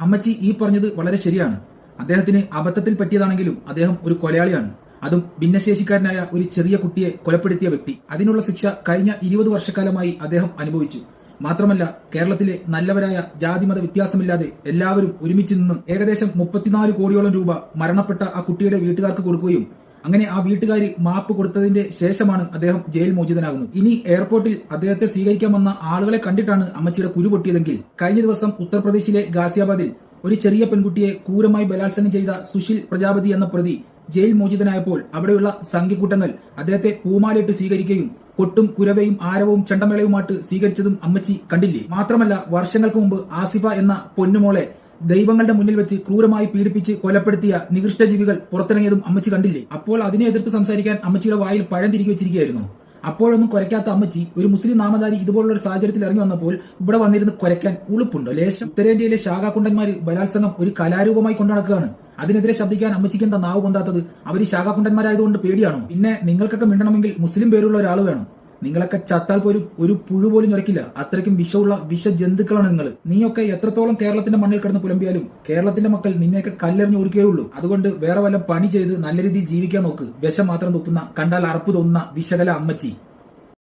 അമ്മച്ചി ഈ പറഞ്ഞത് വളരെ ശരിയാണ്. അദ്ദേഹത്തിന് അബദ്ധത്തിൽ പറ്റിയതാണെങ്കിലും അദ്ദേഹം ഒരു കൊലയാളിയാണ്. അതും ഭിന്നശേഷിക്കാരനായ ഒരു ചെറിയ കുട്ടിയെ കൊലപ്പെടുത്തിയ വ്യക്തി. അതിനുള്ള ശിക്ഷ കഴിഞ്ഞ 20 വർഷക്കാലമായി അദ്ദേഹം അനുഭവിച്ചു. മാത്രമല്ല, കേരളത്തിലെ നല്ലവരായ ജാതിമത വ്യത്യാസമില്ലാതെ എല്ലാവരും ഒരുമിച്ച് നിന്ന് ഏകദേശം 34 കോടിയോളം രൂപ മരണപ്പെട്ട ആ കുട്ടിയുടെ വീട്ടുകാർക്ക് കൊടുക്കുകയും അങ്ങനെ ആ വീട്ടുകാരി മാപ്പ് കൊടുത്തതിന്റെ ശേഷമാണ് അദ്ദേഹം ജയിൽ മോചിതനാകുന്നത്. ഇനി എയർപോർട്ടിൽ അദ്ദേഹത്തെ സ്വീകരിക്കാൻ വന്ന ആളുകളെ കണ്ടിട്ടാണ് അമ്മച്ചിയുടെ കുരു പൊട്ടിയതെങ്കിൽ, കഴിഞ്ഞ ദിവസം ഉത്തർപ്രദേശിലെ ഗാസിയാബാദിൽ ഒരു ചെറിയ പെൺകുട്ടിയെ ക്രൂരമായി ബലാത്സംഗം ചെയ്ത സുശീൽ പ്രജാപതി എന്ന പ്രതി ജയിൽ മോചിതനായപ്പോൾ അവിടെയുള്ള സംഘകൂട്ടങ്ങൾ അദ്ദേഹത്തെ പൂമാലയിട്ട് സ്വീകരിക്കുകയും കൊട്ടും കുരവയും ആരവവും ചെണ്ടമേളയുമായിട്ട് സ്വീകരിച്ചതും അമ്മച്ചി കണ്ടില്ലേ? മാത്രമല്ല, വർഷങ്ങൾക്ക് മുമ്പ് ആസിഫ എന്ന പൊന്നുമോളെ ദൈവങ്ങളുടെ മുന്നിൽ വെച്ച് ക്രൂരമായി പീഡിപ്പിച്ച് കൊലപ്പെടുത്തിയ നികൃഷ്ടജീവികൾ പുറത്തിറങ്ങിയതും അമ്മച്ചി കണ്ടില്ലേ? അപ്പോൾ അതിനെ എതിർത്ത് സംസാരിക്കാൻ അമ്മച്ചിയുടെ വായിൽ പഴം തിരികെ വെച്ചിരിക്കുകയായിരുന്നു. അപ്പോഴൊന്നും കുരയ്ക്കാത്ത അമ്മച്ചി ഒരു മുസ്ലിം നാമധാരി ഇതുപോലുള്ള ഒരു സാഹചര്യത്തിൽ ഇറങ്ങി വന്നപ്പോൾ ഇവിടെ വന്നിരുന്ന് കുരയ്ക്കാൻ ഉളുപ്പുണ്ടോ ലേശം? ഉത്തരേന്ത്യയിലെ ശാഖാകുണ്ടന്മാര് ബലാത്സംഗം ഒരു കലാരൂപമായി കൊണ്ടു നടക്കുകയാണ്. അതിനെതിരെ ശബ്ദിക്കാൻ അമ്മച്ചിക്ക് എന്താ നാവ് കൊണ്ടാത്തത്? അവർ ശാഖാകുണ്ടന്മാരായതുകൊണ്ട് പേടിയാണോ? പിന്നെ നിങ്ങൾക്കൊക്കെ മിണ്ടണമെങ്കിൽ മുസ്ലിം പേരുള്ള ഒരാൾ വേണം. നിങ്ങളൊക്കെ ചത്താൽ പോലും ഒരു പുഴു പോലും ഞൊരക്കില്ല. അത്രയ്ക്കും വിഷമുള്ള വിഷജന്തുക്കളാണ് നിങ്ങൾ. നീയൊക്കെ എത്രത്തോളം കേരളത്തിന്റെ മണ്ണിൽ കിടന്ന് പുലമ്പിയാലും കേരളത്തിന്റെ മക്കൾ നിന്നെയൊക്കെ കല്ലെറിഞ്ഞ് ഓടിക്കുകയുള്ളൂ. അതുകൊണ്ട് വേറെ വല്ല പണി ചെയ്ത് നല്ല രീതിയിൽ ജീവിക്കാൻ നോക്ക്. വിഷം മാത്രം തുപ്പുന്ന, കണ്ടാൽ അറപ്പ് തോന്നുന്ന വിശകല അമ്മച്ചി.